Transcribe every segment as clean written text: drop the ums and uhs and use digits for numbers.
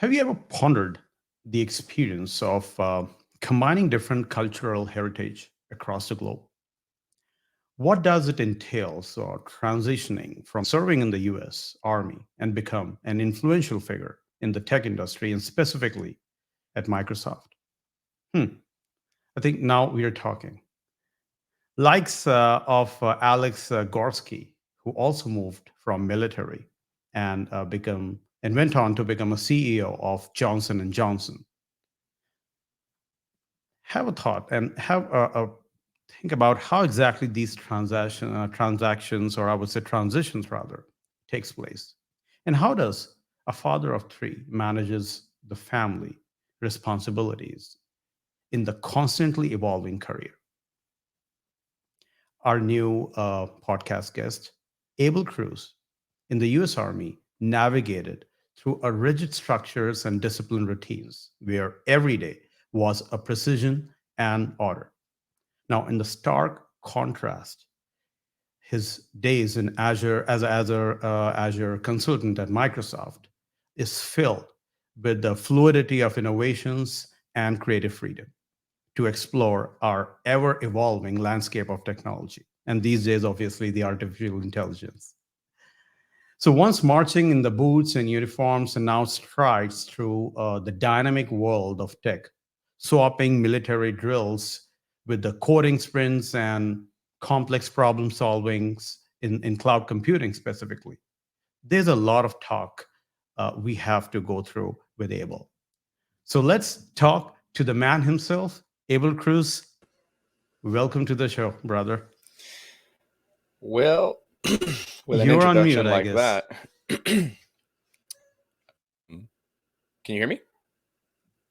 Have you ever pondered the experience of combining different cultural heritage across the globe? What does it entail? So, transitioning from serving in the US Army and become an influential figure in the tech industry and specifically at Microsoft? Hmm, I think now we are talking. Likes of Alex Gorsky, who also moved from military and went on to become a CEO of Johnson and Johnson. Have a thought and have a think about how exactly these transactions, or I would say transitions rather, takes place, and how does a father of three manages the family responsibilities in the constantly evolving career. Our new podcast guest, Abel Cruz, in the US Army, navigated through a rigid structures and discipline routines where every day was a precision and order. Now, in the stark contrast, his days in Azure as Azure consultant at Microsoft is filled with the fluidity of innovations and creative freedom to explore our ever evolving landscape of technology. And these days, obviously, the artificial intelligence. So once marching in the boots and uniforms and now strides through the dynamic world of tech, swapping military drills with the coding sprints and complex problem solvings in cloud computing specifically. There's a lot of talk we have to go through with Abel. So let's talk to the man himself, Abel Cruz. Welcome to the show, brother. Well, with an You're on mute, introduction I like guess. that, can you hear me?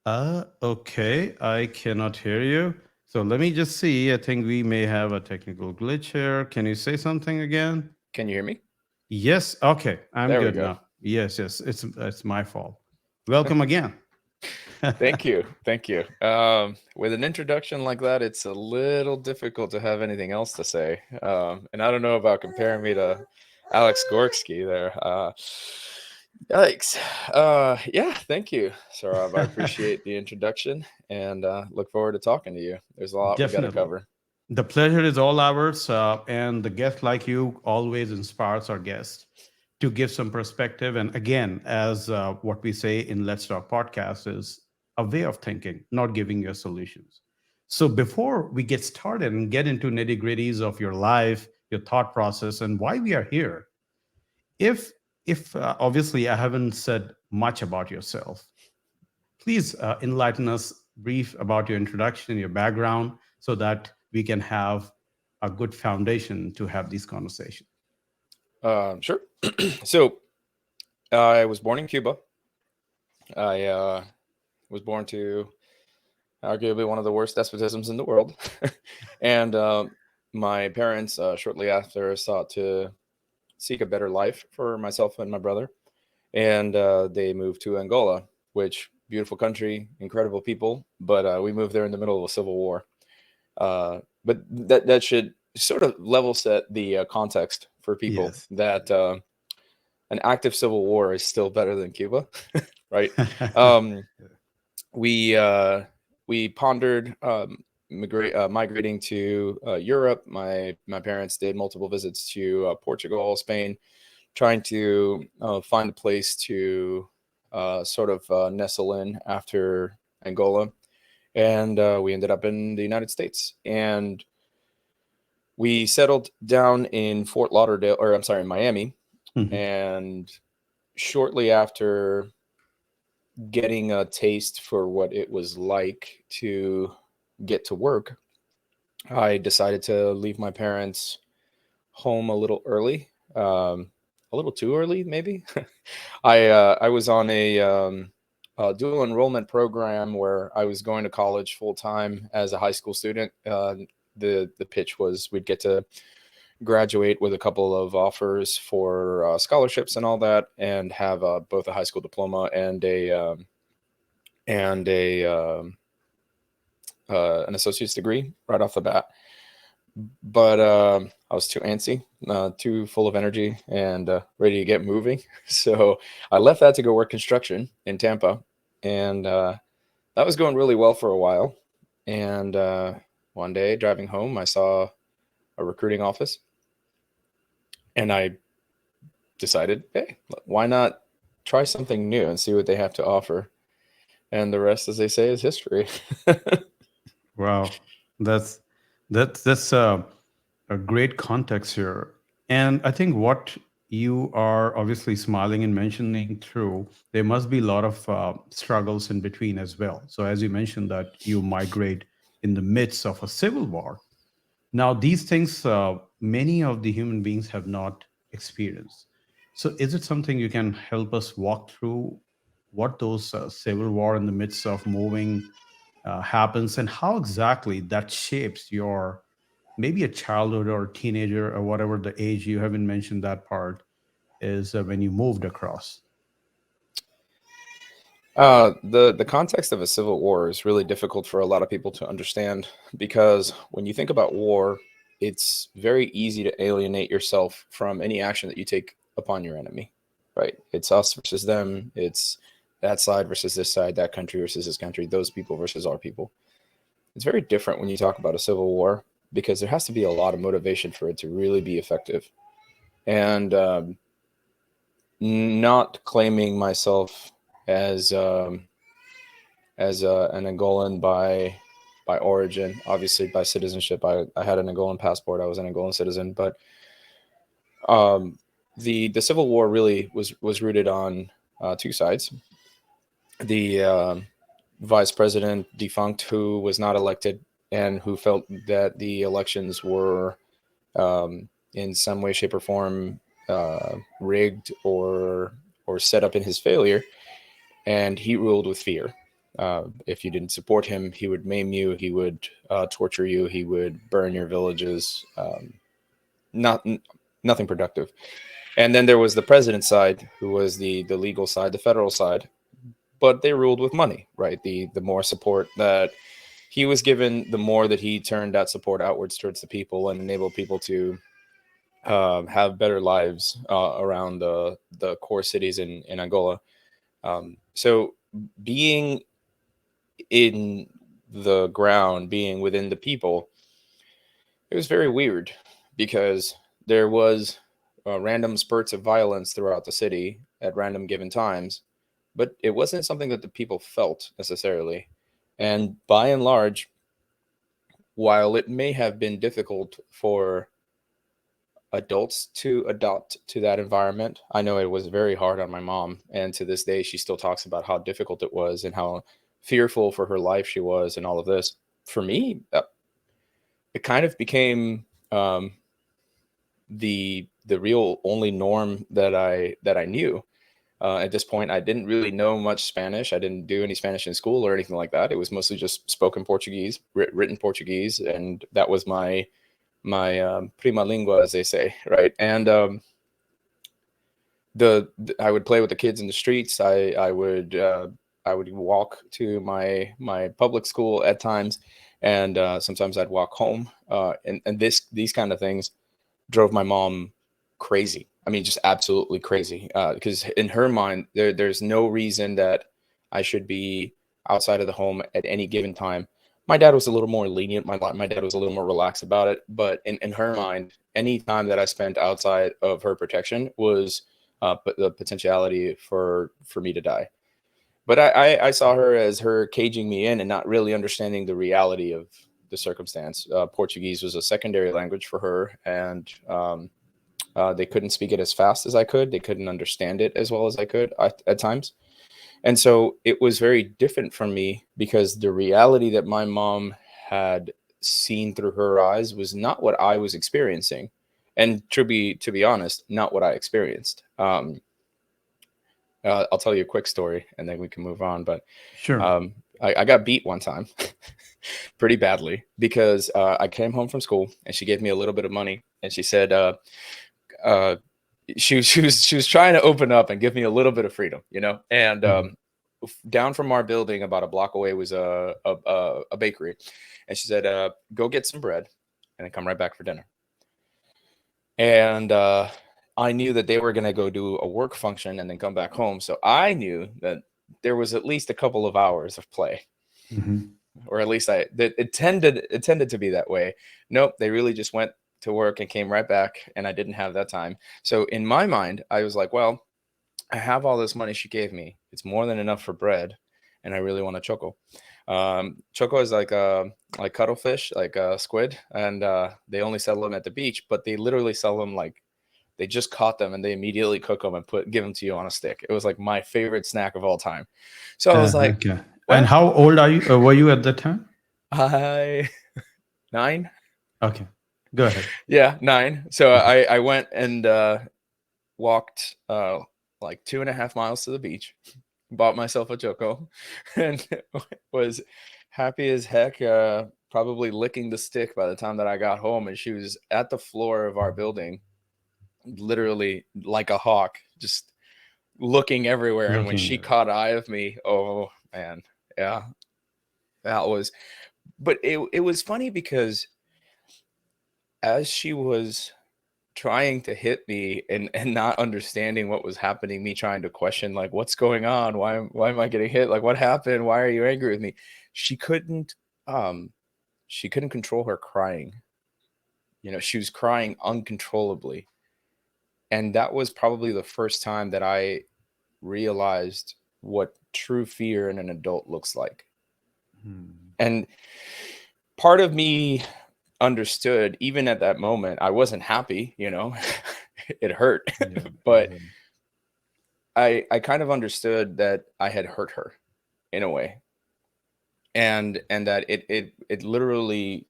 Okay, I cannot hear you. So let me just see. I think we may have a technical glitch here. Can you say something again? Can you hear me? Yes. Okay, I'm There we good go. now. Yes, yes. It's my fault. Welcome again. Thank you. Thank you. With an introduction like that, it's a little difficult to have anything else to say. And I don't know about comparing me to Alex Gorksky there. Yikes. Yeah, thank you, Saurabh. I appreciate the introduction and look forward to talking to you. There's a lot we got to Definitely. cover. The pleasure is all ours, and the guest like you always inspires our guests to give some perspective. And again, as what we say in Let's Talk podcast is a way of thinking, not giving you solutions. So before we get started and get into nitty gritties of your life, your thought process, and why we are here, if if obviously I haven't said much about yourself, please enlighten us brief about your introduction, your background, so that we can have a good foundation to have these conversations. Sure. So I was born in Cuba. I was born to arguably one of the worst despotisms in the world. And my parents, shortly after, sought to seek a better life for myself and my brother. And they moved to Angola, which beautiful country, incredible people. But we moved there in the middle of a civil war. But that should sort of level set the context for people Yes. that an active civil war is still better than Cuba, right? Um, we we pondered migrating to Europe. My parents did multiple visits to Portugal, Spain, trying to find a place to sort of nestle in after Angola, and we ended up in the United States. And we settled down in Fort Lauderdale, or I'm sorry, Miami. Mhm. And shortly after getting a taste for what it was like to get to work, I decided to leave my parents home a little early, a little too early, maybe. I was on a dual enrollment program where I was going to college full time as a high school student. The pitch was we'd get to graduate with a couple of offers for scholarships and all that, and have both a high school diploma and an associate's degree right off the bat. But I was too antsy, too full of energy, and ready to get moving. So I left that to go work construction in Tampa, and that was going really well for a while. And one day, driving home, I saw a recruiting office, and I decided, hey, why not try something new and see what they have to offer? And the rest, as they say, is history. Wow, that's that's a great context here. And I think what you are obviously smiling and mentioning through, there must be a lot of struggles in between as well. So as you mentioned that you migrate in the midst of a civil war. Now, these things, many of the human beings have not experienced. So, is it something you can help us walk through what those civil war in the midst of moving happens and how exactly that shapes your maybe a childhood or teenager or whatever the age you haven't mentioned that part is when you moved across? The context of a civil war is really difficult for a lot of people to understand because when you think about war, it's very easy to alienate yourself from any action that you take upon your enemy, right? It's us versus them. It's that side versus this side, that country versus this country, those people versus our people. It's very different when you talk about a civil war because there has to be a lot of motivation for it to really be effective. And not claiming myself as an Angolan by origin, obviously by citizenship. I had an Angolan passport. I was an Angolan citizen, but um, the Civil War really was rooted on two sides. The vice president defunct who was not elected and who felt that the elections were in some way, shape, or form rigged or set up in his failure, and he ruled with fear. If you didn't support him, he would maim you, he would torture you, he would burn your villages. Not nothing productive. And then there was the president's side, who was the legal side, the federal side, but they ruled with money, right? The more support that he was given, the more that he turned that support outwards towards the people and enabled people to have better lives around the core cities in Angola. So being in the ground, being within the people, it was very weird because there was random spurts of violence throughout the city at random given times, but it wasn't something that the people felt necessarily. And by and large, while it may have been difficult for adults to adopt to that environment, I know it was very hard on my mom. And to this day, she still talks about how difficult it was and how fearful for her life she was and all of this. For me, it kind of became the real only norm that I knew. At this point, I didn't really know much Spanish. I didn't do any Spanish in school or anything like that. It was mostly just spoken Portuguese, written Portuguese, and that was my prima lingua, as they say, right? And I would play with the kids in the streets. I would walk to my public school at times, and sometimes I'd walk home. And these kind of things drove my mom crazy. I mean, just absolutely crazy. Because in her mind, there's no reason that I should be outside of the home at any given time. My dad was a little more lenient. My dad was a little more relaxed about it. But in her mind, any time that I spent outside of her protection was but the potentiality for me to die. But I saw her as her caging me in and not really understanding the reality of the circumstance. Portuguese was a secondary language for her, and they couldn't speak it as fast as I could. They couldn't understand it as well as I could at times. And so it was very different from me because the reality that my mom had seen through her eyes was not what I was experiencing. And to be honest, not what I experienced. I'll tell you a quick story and then we can move on. But Sure. I got beat one time pretty badly because I came home from school and she gave me a little bit of money and she said, uh, she was trying to open up and give me a little bit of freedom, you know. And Mhm. down from our building, about a block away, was a bakery, and she said, "Go get some bread, and then come right back for dinner." And I knew that they were going to go do a work function and then come back home. So I knew that there was at least a couple of hours of play, or at least it tended to be that way. Nope, they really just went to work and came right back, and I didn't have that time. So in my mind, I was like, well, I have all this money she gave me. It's more than enough for bread, and I really want a choco. Choco is like cuttlefish, like squid, and they only sell them at the beach, but they literally sell them like they just caught them and they immediately cook them and give them to you on a stick. It was like my favorite snack of all time. So I was like, Okay. And well, how old are you? Were you at that time? I 9. Okay, go ahead. Yeah, 9. So I went and walked like 2.5 miles to the beach, bought myself a choco, and was happy as heck. Probably licking the stick by the time that I got home, and she was at the floor of our building, literally like a hawk, just looking everywhere. And when Looking she at it. caught eye of me, oh man, yeah, that was. But it was funny because as she was trying to hit me and not understanding what was happening, me trying to question like what's going on, why am I getting hit, like what happened, why are you angry with me, she couldn't um she couldn't control her crying. She was crying uncontrollably, and that was probably the first time that I realized what true fear in an adult looks like. Hmm. And part of me understood, even at that moment I wasn't happy. It hurt. Yeah, But exactly. I kind of understood that I had hurt her in a way, and that it literally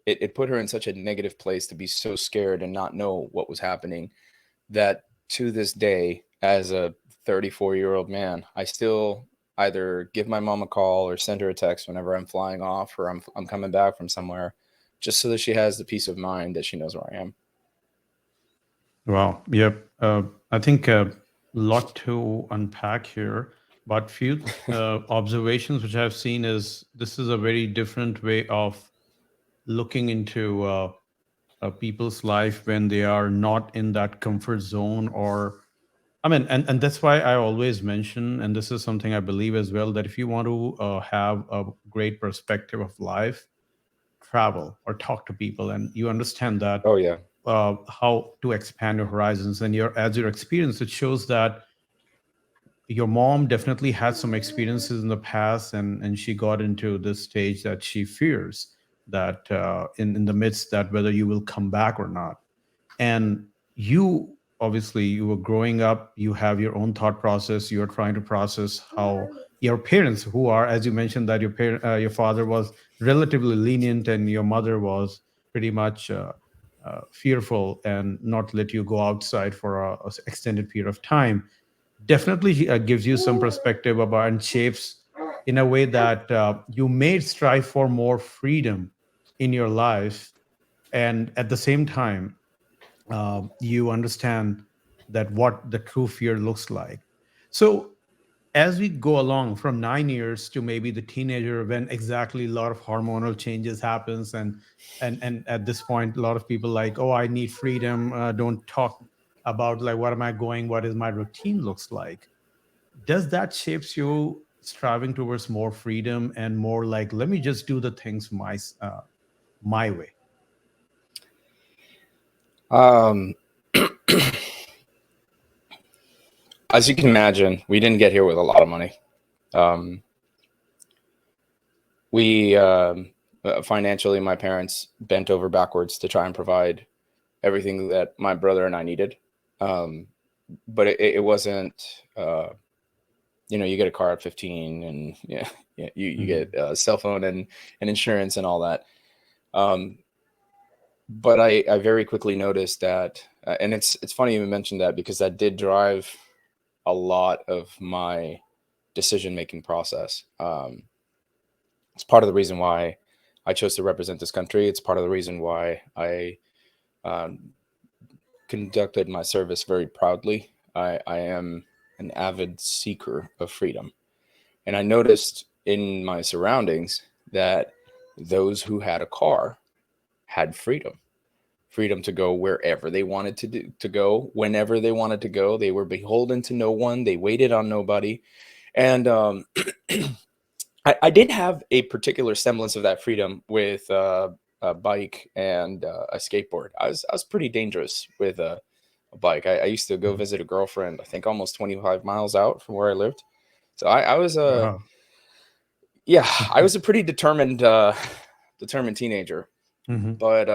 it put her in such a negative place to be so scared and not know what was happening, that to this day, as a 34-year-old man, I still either give my mom a call or send her a text whenever I'm flying off or I'm coming back from somewhere, just so that she has the peace of mind that she knows where I am. Wow. Yep. I think a lot to unpack here, but few observations which I've seen is this is a very different way of looking into people's life when they are not in that comfort zone. Or I mean, and that's why I always mention, and this is something I believe as well, that if you want to have a great perspective of life, travel or talk to people, and you understand that Oh yeah. how to expand your horizons. And as your experience, it shows that your mom definitely had some experiences in the past, and she got into this stage that she fears that in the midst that whether you will come back or not. And you obviously, you were growing up, you have your own thought process, you're trying to process how your parents, who are, as you mentioned, that your father was relatively lenient and your mother was pretty much fearful and not let you go outside for a extended period of time, definitely gives you some perspective about and shapes in a way that you may strive for more freedom in your life. And at the same time, you understand that what the true fear looks like. So as we go along from 9 years to maybe the teenager, when exactly a lot of hormonal changes happens, and at this point a lot of people like, oh, I need freedom, don't talk about like what am I going, what is my routine looks like. Does that shapes you striving towards more freedom and more like, let me just do the things my way? um as you can imagine, we didn't get here with a lot of money. um we Financially, my parents bent over backwards to try and provide everything that my brother and I needed. um but it wasn't, you get a car at 15, and yeah, yeah, you get Mhm. a cell phone and insurance and all that. um but I very quickly noticed that, and it's funny you mentioned that, because that did drive a lot of my decision making process. It's part of the reason why I chose to represent this country. It's part of the reason why I um, conducted my service very proudly. I am an avid seeker of freedom. And I noticed in my surroundings that those who had a car had freedom. freedom to go wherever they wanted to go, whenever they wanted to go. They were beholden to no one. They waited on nobody. And I did have a particular semblance of that freedom with a bike and a skateboard. I was pretty dangerous with a bike. I used to go Mhm. visit a girlfriend, I think almost 25 miles out from where I lived. So I was a Wow. yeah, I was a pretty determined teenager. Hmm. But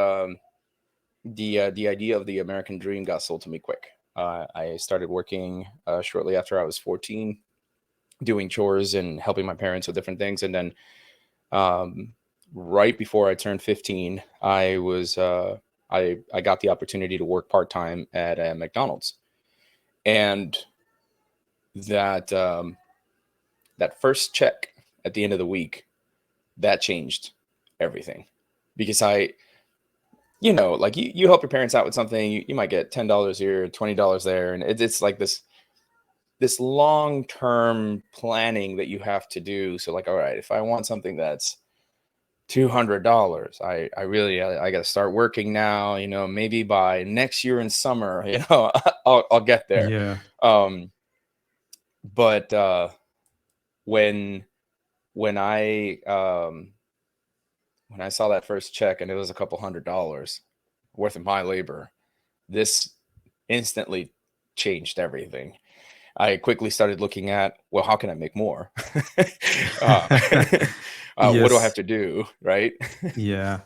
the idea of the American dream got sold to me quick. I started working shortly after I was 14, doing chores and helping my parents with different things, and then um, right before I turned 15, I got the opportunity to work part time at a McDonald's, and that that first check at the end of the week, that changed everything, because like you help your parents out with something, you might get $10 here, $20 there, and it's like this long term planning that you have to do. So like, all right, if I want something that's $200, I got to start working now. Maybe by next year in summer, I'll get there. Yeah. Um, but when when I um, when I saw that first check and it was a couple $100 worth of my labor, this instantly changed everything. I quickly started looking at, well, how can I make more? uh, what do I have Yes. to do? Right. Yeah.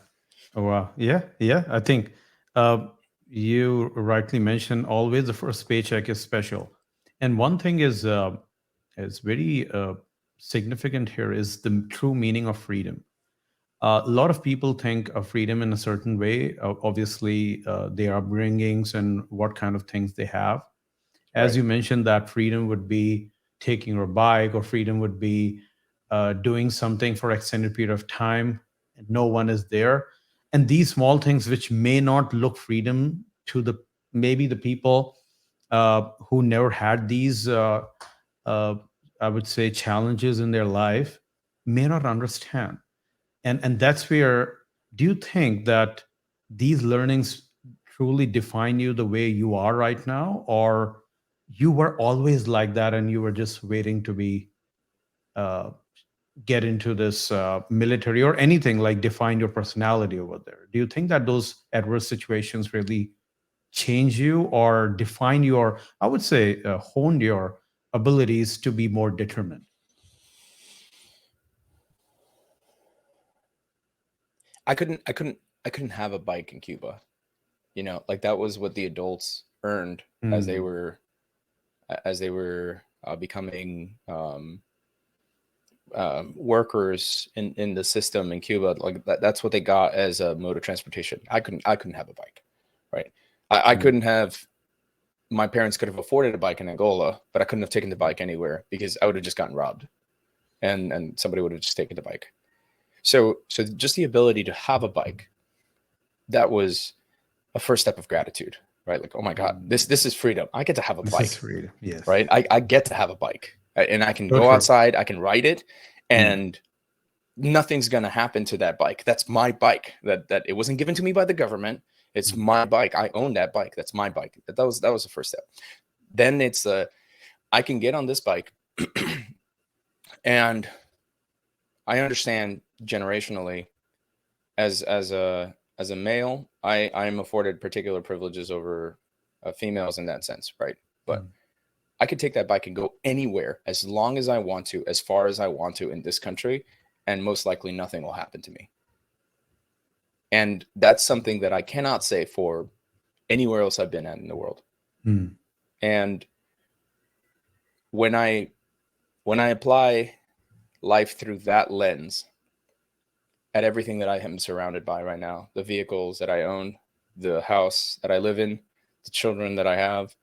Oh, wow. Yeah. Yeah. I think uh, you rightly mentioned always the first paycheck is special. And one thing is very significant here is the true meaning of freedom. A lot of people think of freedom in a certain way, obviously, their upbringings and what kind of things they have. As Right. you mentioned, that freedom would be taking your bike, or freedom would be doing something for extended period of time and no one is there. And these small things, which may not look freedom to the maybe the people who never had these uh, I would say challenges in their life, may not understand. And that's where, do you think that these learnings truly define you the way you are right now, or you were always like that and you were just waiting to be uh, get into this military or anything like define your personality over there? Do you think that those adverse situations really change you or define your, I would say, honed your abilities to be more determined? I couldn't have a bike in Cuba. Like that was what the adults earned as they Mm. were becoming workers in the system in Cuba. Like that's what they got as a mode of transportation. I couldn't have a bike, right? I Mm. couldn't have. My parents could have afforded a bike in Angola, but I couldn't have taken the bike anywhere because I would have just gotten robbed, and somebody would have just taken the bike. So just the ability to have a bike, that was a first step of gratitude, right? Like, oh my God, Mm. this is freedom. I get to have a This is bike, freedom. Yes. right? I get to have a bike, and I can So go true. outside, I can ride it, Mm. and nothing's going to happen to that bike. That's my bike. That it wasn't given to me by the government. It's Mm. my bike. I own that bike. That's my bike. That was the first step. Then it's I can get on this bike, and I understand generationally, as a male, I'm afforded particular privileges over females in that sense, right? But Mm. I could take that bike and go anywhere as long as I want to, as far as I want to in this country, and most likely nothing will happen to me. And that's something that I cannot say for anywhere else I've been at in the world. Mm. And when I when I apply life through that lens at everything that I am surrounded by right now, the vehicles that I own, the house that I live in, the children that I have,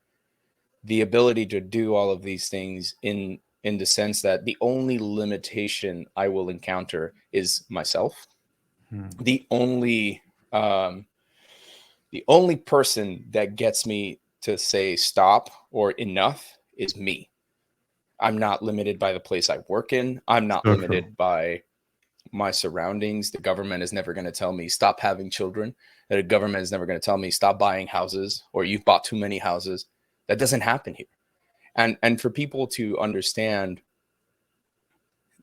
the ability to do all of these things in the sense that the only limitation I will encounter is myself. Mm. The only um, the only person that gets me to say stop or enough is me. I'm not limited by the place I work in. I'm not So true. limited by my surroundings. The government is never going to tell me stop having children. that a government is never going to tell me stop buying houses or you've bought too many houses. That doesn't happen here. And for people to understand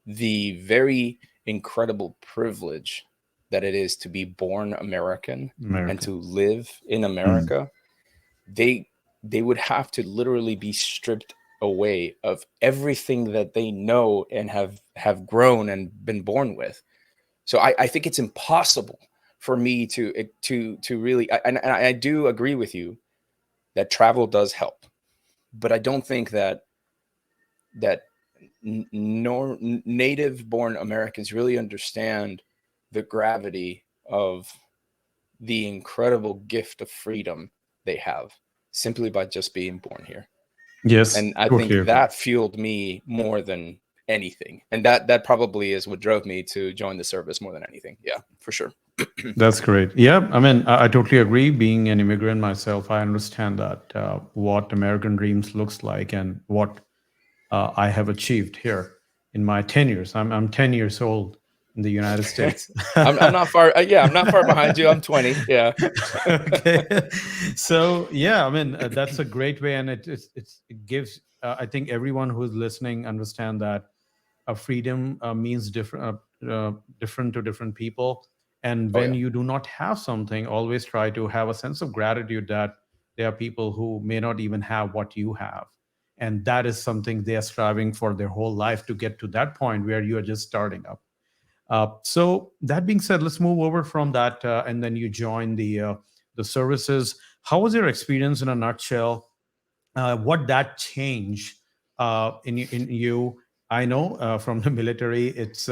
the very incredible privilege that it is to be born American and to live in America, they would have to literally be stripped away of everything that they know and have grown and been born with. So I think it's impossible for me to really, and I do agree with you that travel does help, but I don't think that native born Americans really understand the gravity of the incredible gift of freedom they have simply by just being born here. Yes, And I totally think agree. that fueled me more than anything. And that probably is what drove me to join the service more than anything. Yeah, for sure. That's great. Yeah, I mean, I totally agree. Being an immigrant myself, I understand that what American dreams looks like and what I have achieved here in my 10 years. I'm 10 years old in the United States. I'm not far. Yeah, I'm not far behind you. I'm 20. Yeah. Okay. So yeah, I mean, that's a great way, and it gives. I think everyone who's listening understand that freedom means different to different people. And Oh when yeah. you do not have something, always try to have a sense of gratitude that there are people who may not even have what you have, and that is something they are striving for their whole life to get to that point where you are just starting up. So that being said, let's move over from that, and then you join the services. How was your experience in a nutshell? What that change in you? I know from the military, it's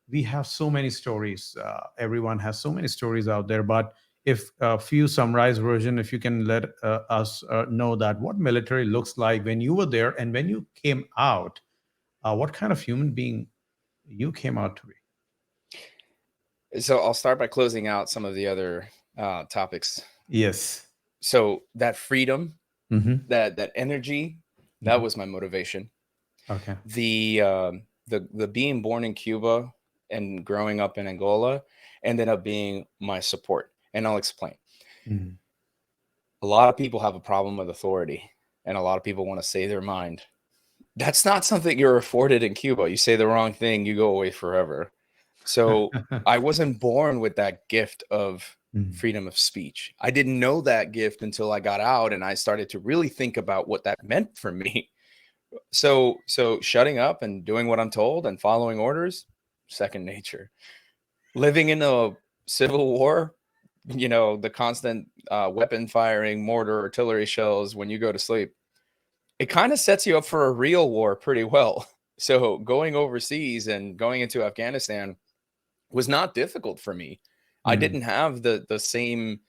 we have so many stories. Everyone has so many stories out there, but if a few summarized version, if you can let us know that what military looks like when you were there and when you came out, what kind of human being you came out to be? So I'll start by closing out some of the other topics. Yes. So that freedom, Mm-hmm. that energy, that Mm-hmm. was my motivation. Okay. The being born in Cuba and growing up in Angola ended up being my support. And I'll explain. Mm-hmm. A lot of people have a problem with authority, and a lot of people want to say their mind. That's not something you're afforded in Cuba. You say the wrong thing, you go away forever. So I wasn't born with that gift of Mm-hmm. freedom of speech. I didn't know that gift until I got out and I started to really think about what that meant for me. So shutting up and doing what I'm told and following orders, second nature. Living in a civil war, the constant weapon firing, mortar, artillery shells when you go to sleep, it kind of sets you up for a real war pretty well. So going overseas and going into Afghanistan was not difficult for me. I Mm-hmm. didn't have the same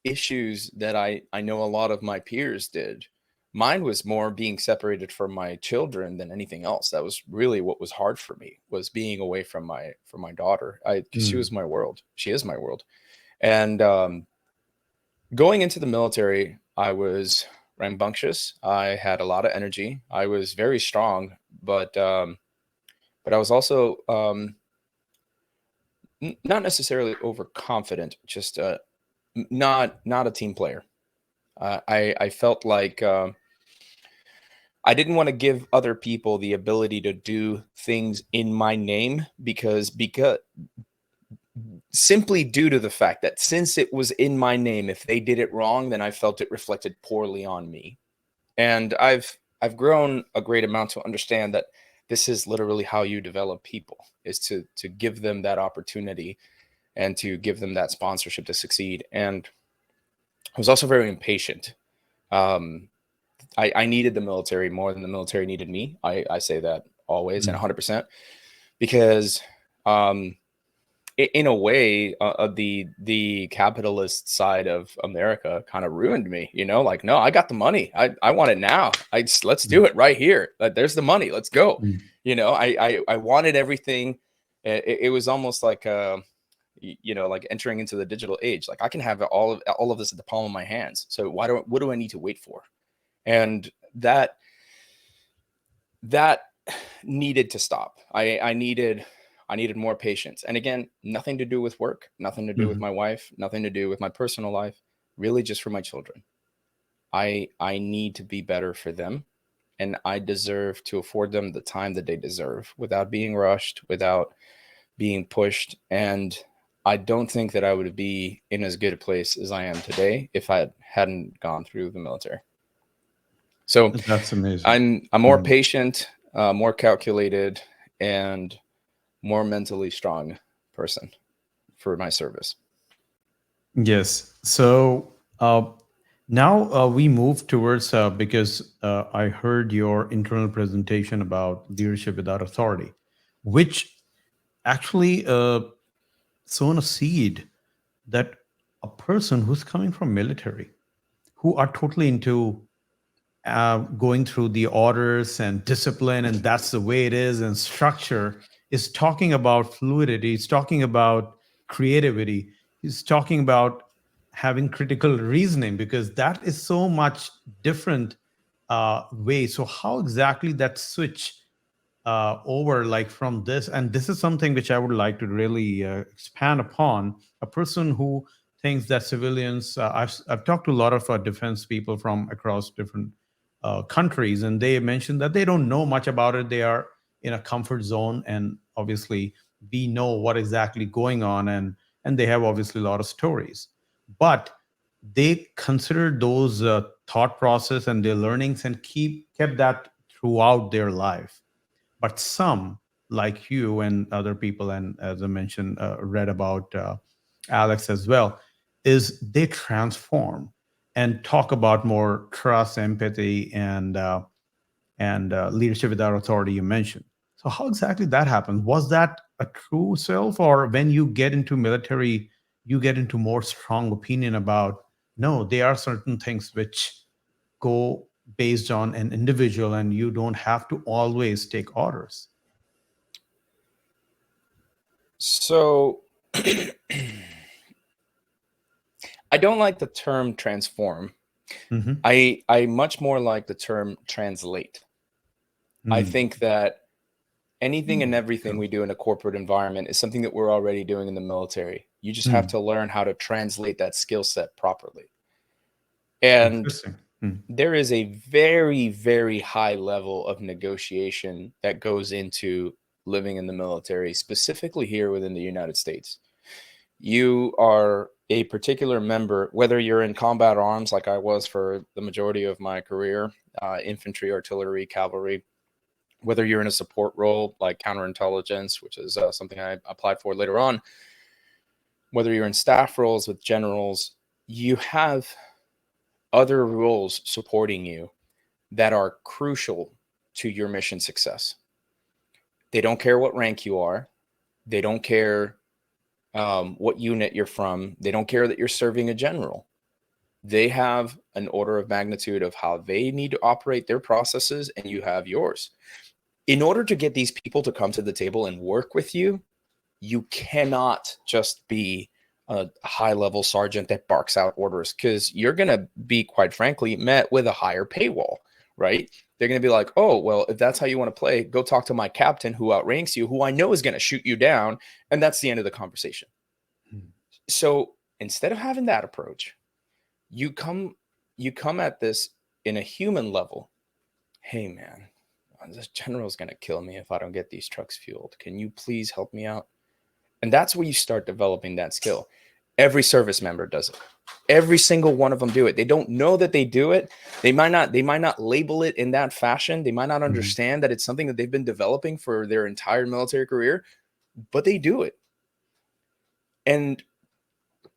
issues that I know a lot of my peers did. Mine was more being separated from my children than anything else. That was really what was hard for me, was being away from my daughter. Because she was my world. She is my world. And going into the military, I was rambunctious. I had a lot of energy. I was very strong, but I was also not necessarily overconfident. Just not a team player. I felt like I didn't want to give other people the ability to do things in my name because simply due to the fact that since it was in my name, if they did it wrong, then I felt it reflected poorly on me. And I've grown a great amount to understand that this is literally how you develop people, is to give them that opportunity and to give them that sponsorship to succeed. And I was also very impatient. Um, I needed the military more than the military needed me. I say that always and 100% because in a way, the capitalist side of America kind of ruined me. Like, no, I got the money. I want it now. Let's do it right here. There's the money. Let's go. I wanted everything. It was almost like like entering into the digital age. Like I can have all of this at the palm of my hands. So what do I need to wait for? And that needed to stop. I needed I needed more patience. And again, nothing to do with work, nothing to do with Mhm. my wife, nothing to do with my personal life, really just for my children. I need to be better for them, and I deserve to afford them the time that they deserve without being rushed, without being pushed. And I don't think that I would be in as good a place as I am today if I hadn't gone through the military. So That's amazing. I'm more Mhm. patient, more calculated, and more mentally strong person for my service. Yes. So now we move towards because I heard your internal presentation about leadership without authority, which actually sown a seed that a person who's coming from military, who are totally into going through the orders and discipline, and that's the way it is, and structure, is talking about fluidity. He's talking about creativity. He's talking about having critical reasoning, because that is so much different way. So how exactly that switch over, like from this, and this is something which I would like to really expand upon. A person who thinks that civilians, I've talked to a lot of defense people from across different countries, and they mentioned that they don't know much about it. They are in a comfort zone, and obviously we know what exactly going on, and they have obviously a lot of stories, but they consider those thought process and their learnings and kept that throughout their life. But some, like you and other people, and as I mentioned, read about Alex as well, is they transform and talk about more trust, empathy, and leadership without authority, you mentioned. So how exactly that happens? Was that a true self, or when you get into military, you get into more strong opinion about, no, there are certain things which go based on an individual, and you don't have to always take orders? So I don't like the term transform. Hmm. I much more like the term translate. I Mm. think that anything and Mm. everything True. we do in a corporate environment is something that we're already doing in the military. You just have Mm. to learn how to translate that skill set properly. And Interesting. Mm. there is a very, very high level of negotiation that goes into living in the military, specifically here within the United States. You are a particular member, whether you're in combat arms, like I was for the majority of my career, infantry, artillery, cavalry, whether you're in a support role like counterintelligence, which is something I applied for later on, whether you're in staff roles with generals, you have other roles supporting you that are crucial to your mission success. They don't care what rank you are. They don't care what unit you're from. They don't care that you're serving a general. They have an order of magnitude of how they need to operate their processes, and you have yours. In order to get these people to come to the table and work with you, you cannot just be a high level sergeant that barks out orders, because you're going to be, quite frankly, met with a higher paywall, right? They're going to be like, oh, well, if that's how you want to play, go talk to my captain who outranks you, who I know is going to shoot you down. And that's the end of the conversation. Mm. So instead of having that approach, you come you come at this in a human level. Hey man, this general's going to kill me if I don't get these trucks fueled. Can you please help me out? And that's where you start developing that skill. Every service member does it. Every single one of them do it. They don't know that they do it. They might not label it in that fashion. They might not Mhm. understand that it's something that they've been developing for their entire military career, but they do it. And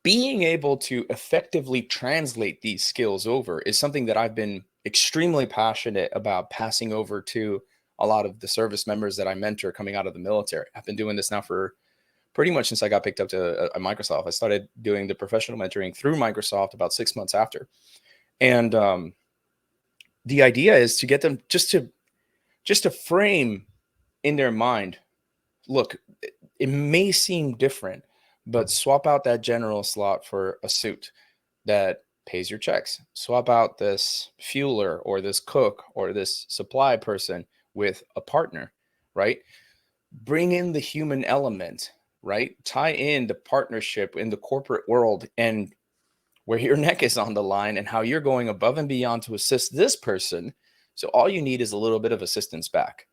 being able to effectively translate these skills over is something that I've been extremely passionate about passing over to a lot of the service members that I mentor coming out of the military. I've been doing this now for pretty much since I got picked up to Microsoft. I started doing the professional mentoring through Microsoft about 6 months after. And the idea is to get them just to frame in their mind, look, it may seem different, but swap out that general slot for a suit that pays your checks. Swap out this fueler or this cook or this supply person with a partner, right? bring in the human element, right? Tie in the partnership in the corporate world and where your neck is on the line and how you're going above and beyond to assist this person. So all you need is a little bit of assistance back.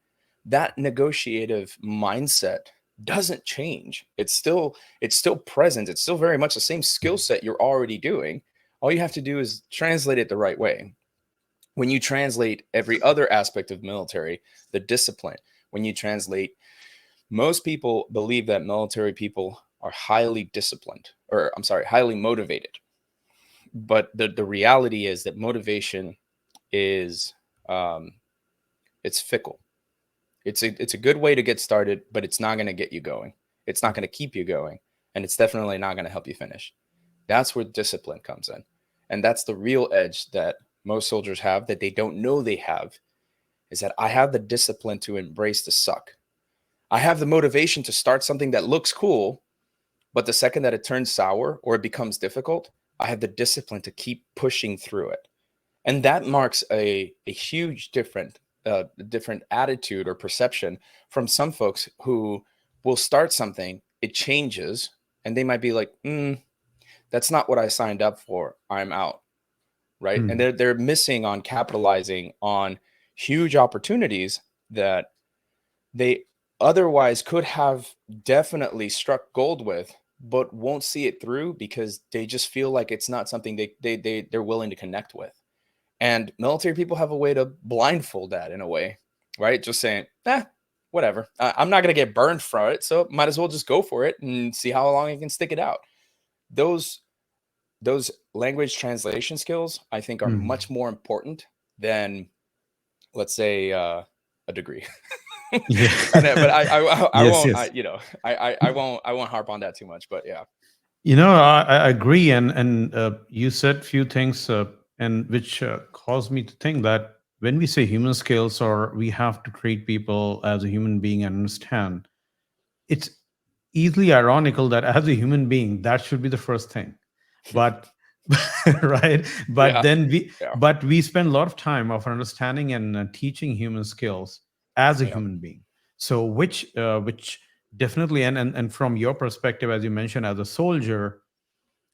That negotiative mindset doesn't change. It's still present. It's still very much the same skill set you're already doing. All you have to do is translate it the right way. When you translate every other aspect of military, the discipline, when you translate, most people believe that military people are highly disciplined, or I'm sorry, highly motivated. But the reality is that motivation is it's fickle. It's a good way to get started, but it's not going to get you going. It's not going to keep you going, and it's definitely not going to help you finish. That's where discipline comes in, and that's the real edge that most soldiers have that they don't know they have, is that I have the discipline to embrace the suck. I have the motivation to start something that looks cool, but the second that it turns sour or it becomes difficult, I have the discipline to keep pushing through it. And that marks a huge different attitude or perception from some folks who will start something, it changes, and they might be like, that's not what I signed up for. I'm out. Right. And they're missing on capitalizing on huge opportunities that they otherwise could have definitely struck gold with, but won't see it through because they just feel like it's not something they're willing to connect with. And military people have a way to blindfold that in a way, right? Just saying, whatever. I'm not going to get burned from it, so might as well just go for it and see how long I can stick it out. Those language translation skills, I think, are much more important than, let's say, a degree. Yeah. But I Yes, won't. yes. I won't harp on that too much. But yeah. I agree, and you said few things, and which caused me to think that when we say human skills, or we have to treat people as a human being and understand, it's easily ironical that as a human being, that should be the first thing. But right, but Yeah. then we Yeah. but we spend a lot of time of understanding and teaching human skills as a Yeah. human being. So which definitely, and from your perspective, as you mentioned, as a soldier,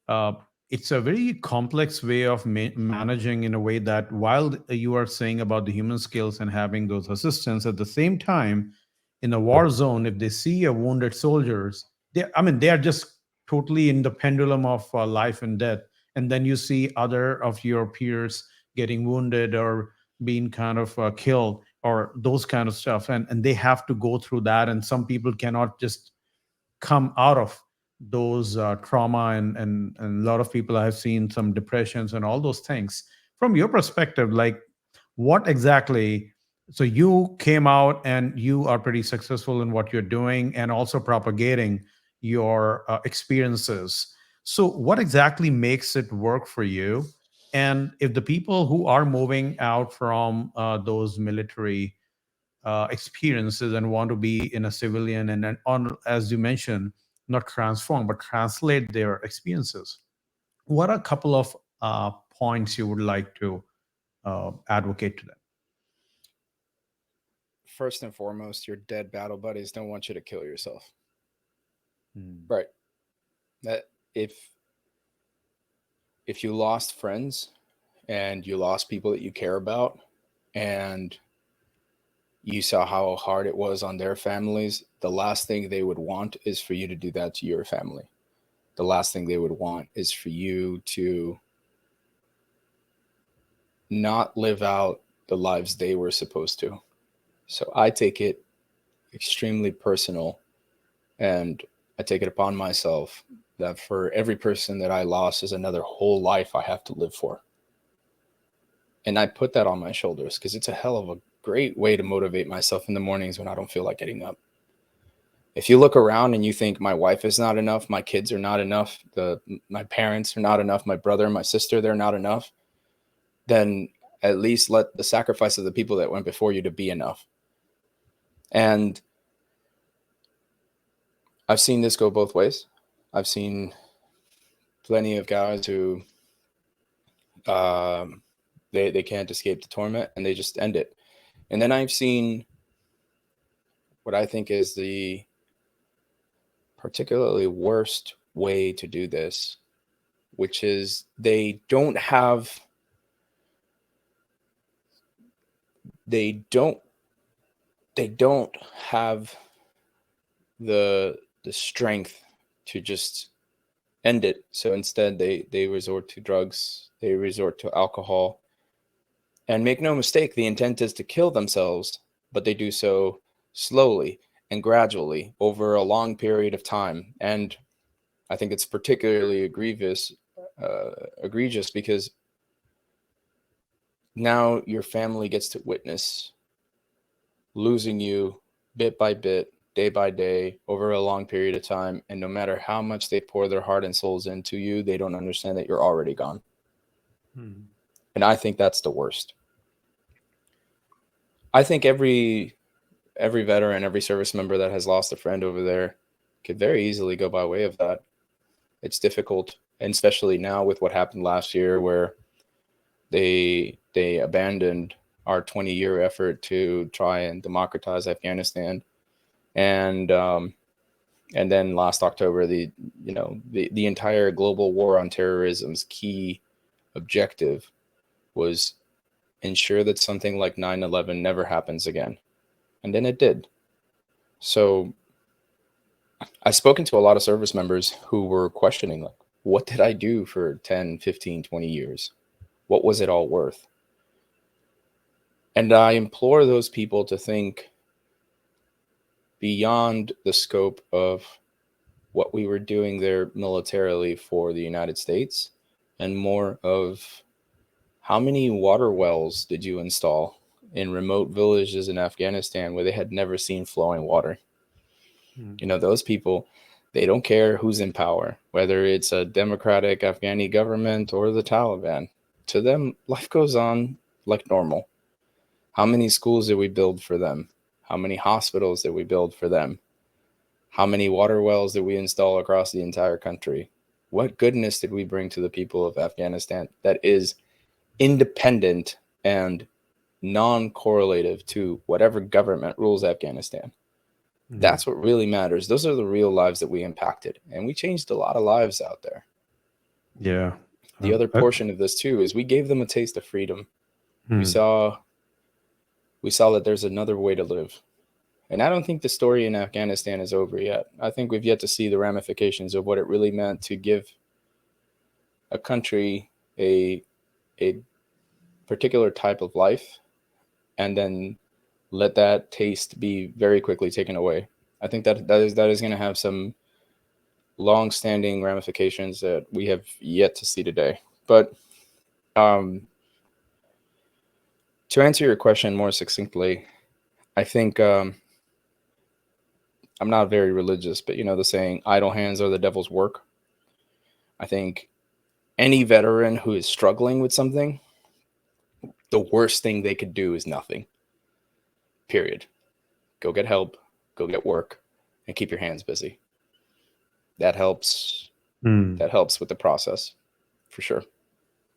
uh, it's a very complex way of managing, in a way that while you are saying about the human skills and having those assistants, at the same time, in a war zone, if they see a wounded soldiers, they are just totally in the pendulum of life and death. And then you see other of your peers getting wounded or being kind of killed or those kind of stuff, and they have to go through that. And some people cannot just come out of those trauma, and a lot of people, I have seen some depressions and all those things. From your perspective, like, what exactly, so you came out and you are pretty successful in what you're doing and also propagating your experiences. So what exactly makes it work for you? And if the people who are moving out from those military experiences and want to be in a civilian, and then, on, as you mentioned, not transform but translate their experiences, what are a couple of points you would like to advocate to them? First and foremost, your dead battle buddies don't want you to kill yourself. Mm. Right. That if you lost friends and you lost people that you care about, and you saw how hard it was on their families, the last thing they would want is for you to do that to your family. The last thing they would want is for you to not live out the lives they were supposed to. So I take it extremely personal, and I take it upon myself that for every person that I lost is another whole life I have to live for. And I put that on my shoulders because it's a hell of a great way to motivate myself in the mornings when I don't feel like getting up. If you look around and you think my wife is not enough, my kids are not enough, my parents are not enough, my brother, my sister, they're not enough, then at least let the sacrifice of the people that went before you to be enough. And I've seen this go both ways. I've seen plenty of guys who they can't escape the torment and they just end it. And then I've seen what I think is the particularly worst way to do this, which is they don't have they don't they don't have the strength to just end it. So instead they resort to drugs, they resort to alcohol. And make no mistake, the intent is to kill themselves, but they do so slowly and gradually over a long period of time. And I think it's particularly egregious because now your family gets to witness losing you bit by bit, day by day, over a long period of time. And no matter how much they pour their heart and souls into you, they don't understand that you're already gone. Hmm. And I think that's the worst. I think every veteran, every service member that has lost a friend over there could very easily go by way of that. It's difficult, and especially now with what happened last year, where they abandoned our 20-year effort to try and democratize Afghanistan, and then last October, the entire global war on terrorism's key objective was ensure that something like 9/11 never happens again, and then it did. So I've spoken to a lot of service members who were questioning, like, what did I do for 10, 15, 20 years? What was it all worth? And I implore those people to think beyond the scope of what we were doing there militarily for the United States, and more of how many water wells did you install in remote villages in Afghanistan where they had never seen flowing water? Hmm. Those people, they don't care who's in power, whether it's a democratic Afghani government or the Taliban. To them, life goes on like normal. How many schools did we build for them? How many hospitals did we build for them? How many water wells did we install across the entire country? What goodness did we bring to the people of Afghanistan that is independent and non-correlative to whatever government rules Afghanistan? Hmm. That's what really matters. Those are the real lives that we impacted. And we changed a lot of lives out there. Yeah. The other portion of this too is we gave them a taste of freedom. We Hmm. saw that there's another way to live. And I don't think the story in Afghanistan is over yet. I think we've yet to see the ramifications of what it really meant to give a country a particular type of life and then let that taste be very quickly taken away. I think that is going to have some long-standing ramifications that we have yet to see today. But um, to answer your question more succinctly, I think I'm not very religious, but the saying, idle hands are the devil's work. I think any veteran who is struggling with something, the worst thing they could do is nothing. Period. Go get help, go get work, and keep your hands busy. That helps. Hmm. That helps with the process, for sure.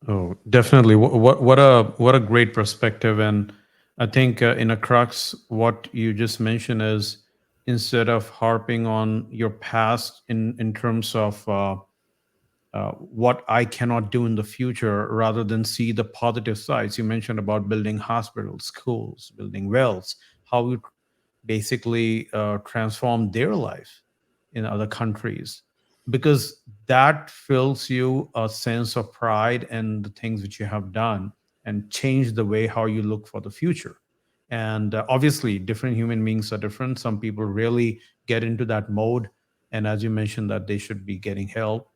Oh, definitely. What a great perspective. And I think in a crux, what you just mentioned is instead of harping on your past in terms of what I cannot do in the future, rather than see the positive sides. You mentioned about building hospitals, schools, building wells, how you basically transform their life in other countries, because that fills you a sense of pride and the things which you have done and change the way how you look for the future. And obviously different human beings are different. Some people really get into that mode, and as you mentioned that they should be getting help,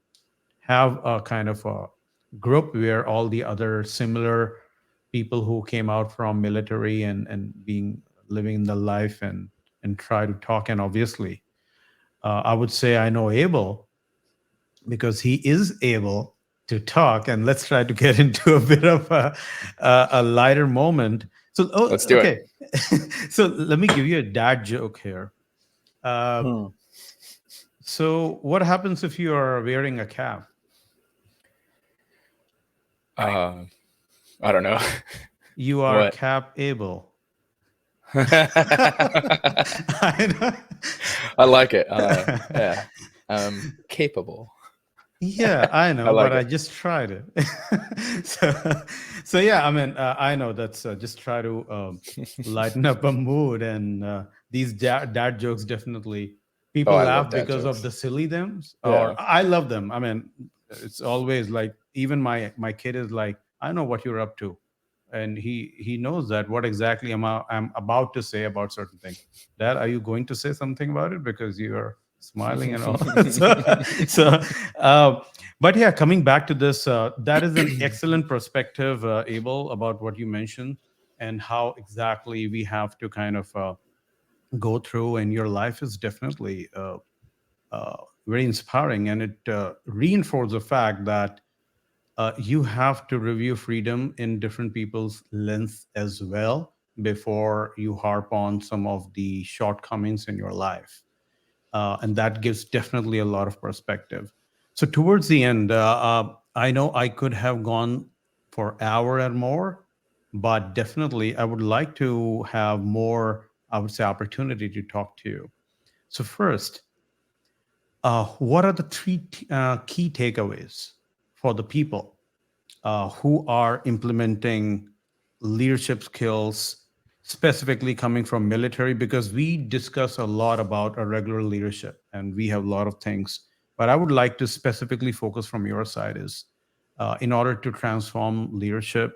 have a kind of a group where all the other similar people who came out from military and being living the life and try to talk. And obviously I would say I know Abel because he is able to talk, and let's try to get into a bit of a lighter moment. So Let's do it. okay. So let me give you a dad joke here. uh, Hmm. so what happens if you are wearing a cap? Uh, I don't know. You are What? cap able. I know. I like it. Yeah. Capable. Yeah, I I know, but like I it. just tried it. so, so yeah, I mean, I know that's just try to lighten up a mood, and these dad jokes definitely Oh, people I love laugh dad because of jokes. the silly thems, or Yeah. I love them. I mean, it's always like even my kid is like, I know what you're up to, and he knows that what exactly I'm about to say about certain thing. Dad, are you going to say something about it because you're smiling and all? so uh, but yeah, coming back to this, that is an excellent perspective, Abel, about what you mentioned and how exactly we have to kind of go through. And your life is definitely uh, very inspiring, and it reinforces the fact that you have to review freedom in different people's lens as well before you harp on some of the shortcomings in your life, and that gives definitely a lot of perspective. So towards the end, I know I could have gone for hour and more, but definitely I would like to have more, I would say, opportunity to talk to you. So first, what are the three key takeaways for the people who are implementing leadership skills, specifically coming from military? Because we discuss a lot about a regular leadership and we have a lot of things. But I would like to specifically focus from your side is in order to transform leadership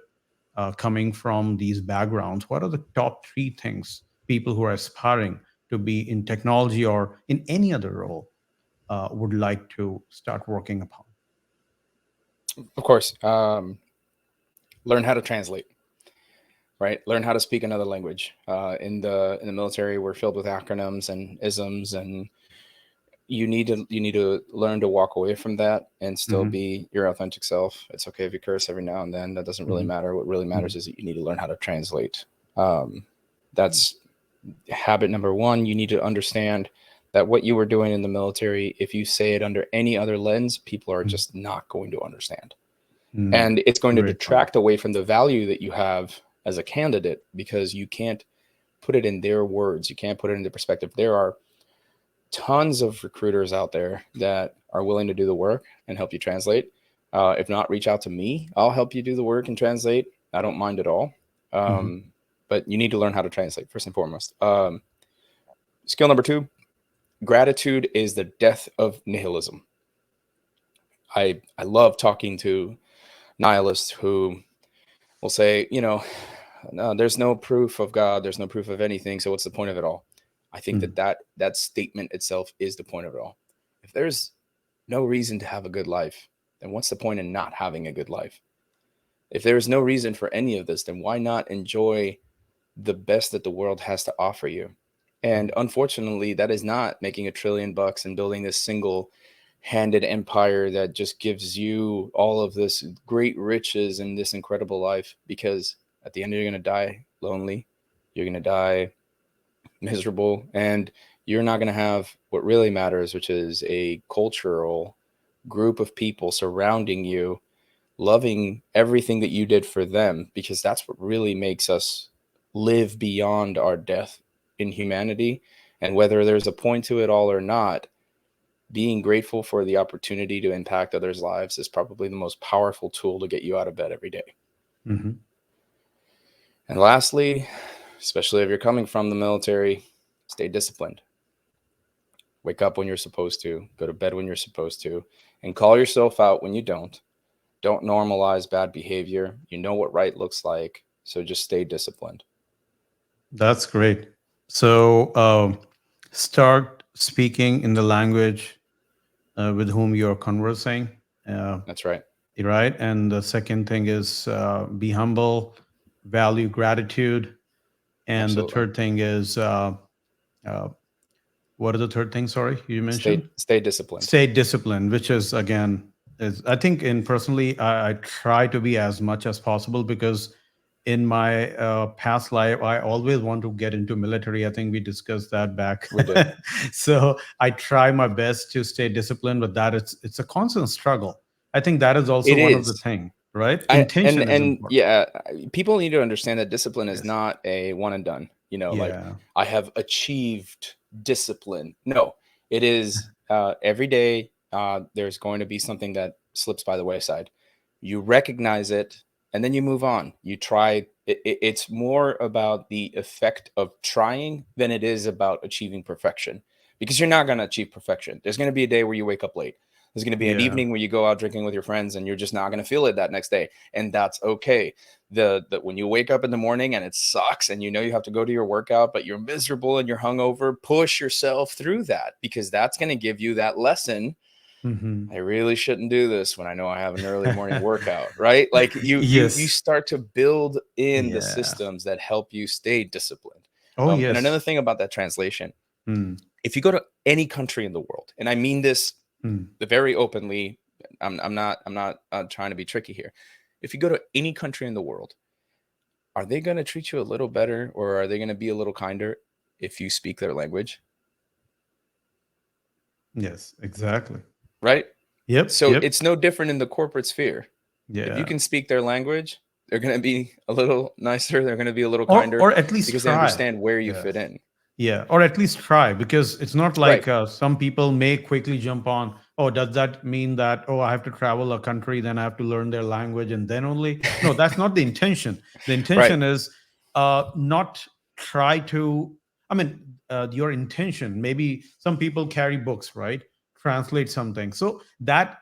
coming from these backgrounds, what are the top three things people who are aspiring to be in technology or in any other role would like to start working upon? Of course. Learn how to translate. Right. Learn how to speak another language. In the military, we're filled with acronyms and isms, and you need to learn to walk away from that and still Hmm. be your authentic self. It's okay if you curse every now and then. That doesn't really Hmm. matter. What really Hmm. matters is that you need to learn how to translate. Um, that's habit number one. You need to understand that what you were doing in the military, if you say it under any other lens, people are just not going to understand. Hmm. And it's going to Great point. detract away from the value that you have as a candidate because you can't put it in their words. You can't put it into perspective. There are tons of recruiters out there that are willing to do the work and help you translate. If not, reach out to me. I'll help you do the work and translate. I don't mind at all. Hmm. Um, but you need to learn how to translate first and foremost. Skill number two: gratitude is the death of nihilism. I love talking to nihilists who will say, no, there's no proof of God, there's no proof of anything, so what's the point of it all? I think Hmm. that statement itself is the point of it all. If there's no reason to have a good life, then what's the point in not having a good life? If there is no reason for any of this, then why not enjoy the best that the world has to offer you? And unfortunately, that is not making $1 trillion and building this single handed empire that just gives you all of this great riches and this incredible life, because at the end you're going to die lonely, you're going to die miserable, and you're not going to have what really matters, which is a cultural group of people surrounding you, loving everything that you did for them, because that's what really makes us live beyond our death in humanity. And whether there's a point to it all or not, being grateful for the opportunity to impact others' lives is probably the most powerful tool to get you out of bed every day. Hmm. And lastly, especially if you're coming from the military, stay disciplined. Wake up when you're supposed to, go to bed when you're supposed to, and call yourself out when you don't. Don't normalize bad behavior. You know what right looks like. So just stay disciplined. That's great. So start speaking in the language with whom you're conversing. Uh, That's right. right. And the second thing is be humble, value gratitude. And the Absolutely. third thing is uh, what are the third thing? Sorry, you mentioned? Stay disciplined. Stay disciplined, which is again, is I think in personally, I try to be as much as possible because in my past life, I always want to get into military. I think we discussed that back. We did. So I try my best to stay disciplined, but that it's a constant struggle. I think that is also It one of the is. thing, right? I and Intention is and important. yeah, people need to understand that discipline is Yes. not a one and done. like Yeah. I have achieved discipline. No, it is every day there's going to be something that slips by the wayside. You recognize it and then you move on. You try. It's more about the effect of trying than it is about achieving perfection, because you're not going to achieve perfection. There's going to be a day where you wake up late. There's going to be an Yeah. evening where you go out drinking with your friends and you're just not going to feel it that next day. And that's okay. The when you wake up in the morning and it sucks and you know you have to go to your workout, but you're miserable and you're hungover, push yourself through that, because that's going to give you that lesson. Hmm. I really shouldn't do this when I know I have an early morning workout, right? Like you Yes. start to build in the Yeah. systems that help you stay disciplined. Oh, And another yes. thing about that translation, Mm. if you go to any country in the world, and I mean this Mm. very openly, I'm not trying to be tricky here. If you go to any country in the world, are they going to treat you a little better, or are they going to be a little kinder if you speak their language? Yes, exactly. Right? Yep. So Yep. it's no different in the corporate sphere. If you Yeah. can speak their language, they're going to be a little nicer. They're going to be a little Or kinder or at least because they try. understand where you fit Yes. in. Yeah, or at least try, because it's not Right. like some people may quickly jump on, oh, does that mean that, oh, I have to travel a country, then I have to learn their language and then only? No, that's not the intention. The Right. intention is not try to, I mean, your intention, maybe some people carry books, right? Translate something. So that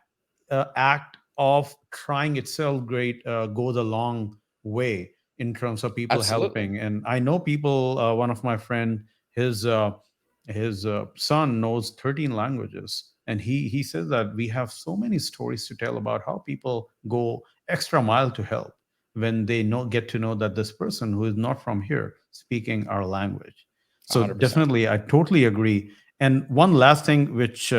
act of trying itself great goes a long way in terms of people Absolutely. helping. And I know people, one of my friend, his son knows 13 languages, and he says that we have so many stories to tell about how people go extra mile to help when they get to know that this person who is not from here speaking our language. So 100%. definitely I totally agree. And one last thing which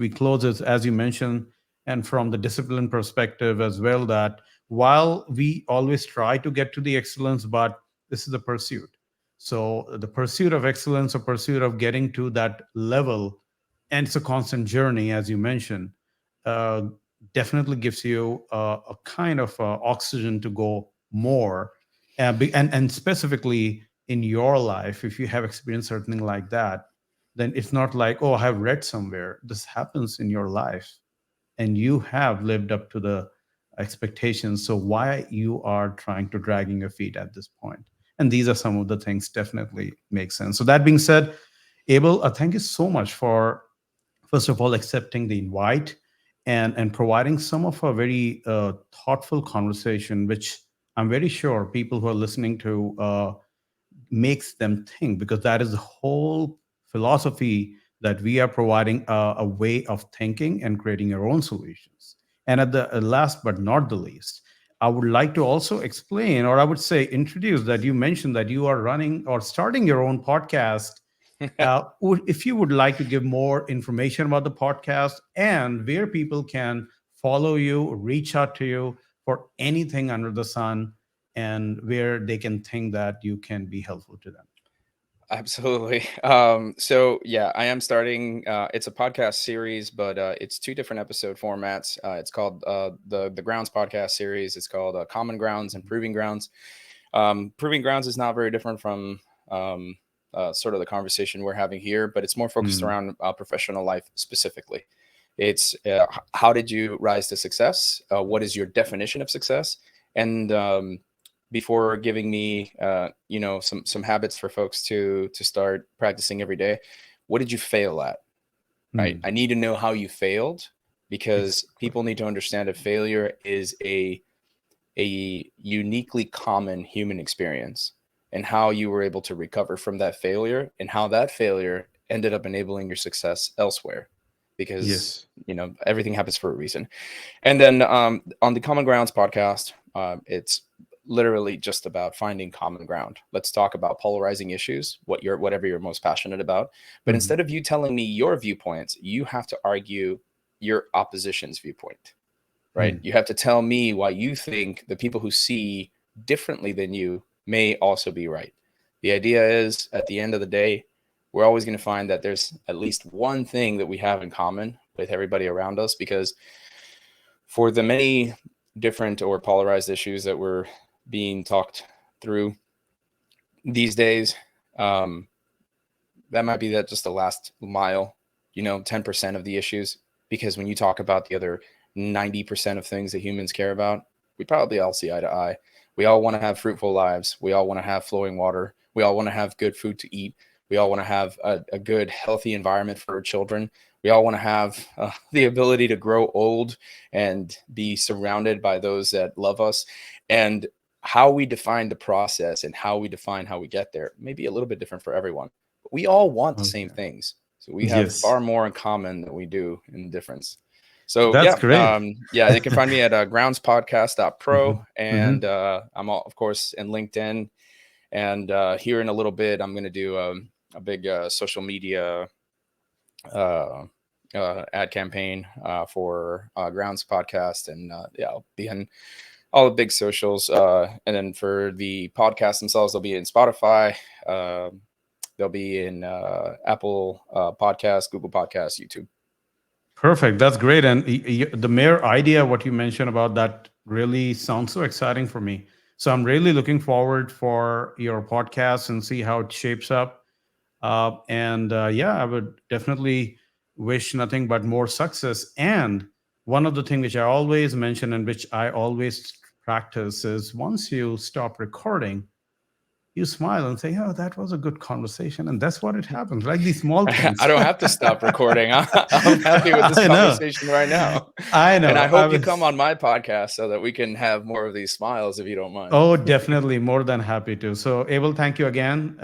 we close is, as you mentioned, and from the discipline perspective as well, that while we always try to get to the excellence, but this is a pursuit. So the pursuit of excellence, or pursuit of getting to that level, and it's a constant journey, as you mentioned, uh, definitely gives you a kind of oxygen to go more. And specifically in your life, if you have experienced something like that, then it's not like, oh, I have read somewhere. This happens in your life, and you have lived up to the expectations. So why you are trying to dragging your feet at this point? And these are some of the things definitely make sense. So that being said, Abel, thank you so much for, first of all, accepting the invite, and providing some of a very thoughtful conversation, which I'm very sure people who are listening to makes them think, because that is the whole philosophy, that we are providing a way of thinking and creating your own solutions. And at the last but not the least, I would like to also explain, or I would say introduce, that you mentioned that you are running or starting your own podcast. If you would like to give more information about the podcast and where people can follow you, reach out to you for anything under the sun, and where they can think that you can be helpful to them. Absolutely. So yeah, I am starting. It's a podcast series, but it's two different episode formats. It's called the Grounds podcast series. It's called Common Grounds and Proving Grounds. Proving Grounds is not very different from sort of the conversation we're having here, but it's more focused Mm. around professional life specifically. It's how did you rise to success? What is your definition of success? And before giving me, some habits for folks to start practicing every day, what did you fail at? Right. Mm. I need to know how you failed, because Exactly. people need to understand that failure is a uniquely common human experience, and how you were able to recover from that failure, and how that failure ended up enabling your success elsewhere, because Yes. everything happens for a reason. And then on the Common Grounds podcast, it's literally just about finding common ground. Let's talk about polarizing issues, whatever you're most passionate about. But Mhm. instead of you telling me your viewpoints, you have to argue your opposition's viewpoint, right? Mm. You have to tell me why you think the people who see differently than you may also be right. The idea is, at the end of the day, we're always going to find that there's at least one thing that we have in common with everybody around us, because for the many different or polarized issues that were being talked through these days, Um, that might be that just the last mile, 10% of the issues. Because when you talk about the other 90% of things that humans care about, we probably all see eye to eye. We all want to have fruitful lives. We all want to have flowing water. We all want to have good food to eat. We all want to have a good, healthy environment for our children. We all want to have the ability to grow old and be surrounded by those that love us. And how we define the process and how we define how we get there may be a little bit different for everyone. But we all want the same Okay. things. So we have Yes, far more in common than we do in difference. So that's yeah, great. yeah, they can find me at groundspodcast.pro, Mhm, and mhm. I'm of course in LinkedIn. And here in a little bit, I'm going to do a big social media uh, ad campaign for Grounds Podcast, and yeah, I'll be in all the big socials. And then for the podcasts themselves, they'll be in Spotify. Uh, they'll be in Apple Podcasts, Google Podcasts, YouTube. Perfect. That's great. And the mere idea, what you mentioned about that, really sounds so exciting for me. So I'm really looking forward for your podcast and see how it shapes up. And yeah, I would definitely wish nothing but more success. And one of the things which I always mention and which I always practice is once you stop recording, you smile and say, "Oh, that was a good conversation," and that's what it happens. Like these small I things. don't have to stop recording. I'm happy with this I know. conversation right now. I And I know. I hope you come was. on my podcast so that we can have more of these smiles if you don't mind. Oh, definitely more than happy to. So, Abel, thank you again.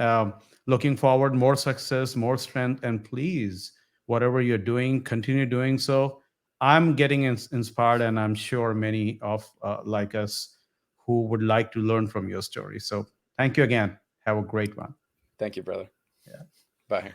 Looking forward, more success, more strength, and please, whatever you're doing, continue doing so. I'm getting inspired, and I'm sure many of like us who would like to learn from your story. So, thank you again. Have a great one. Thank you, brother. Yeah. Bye.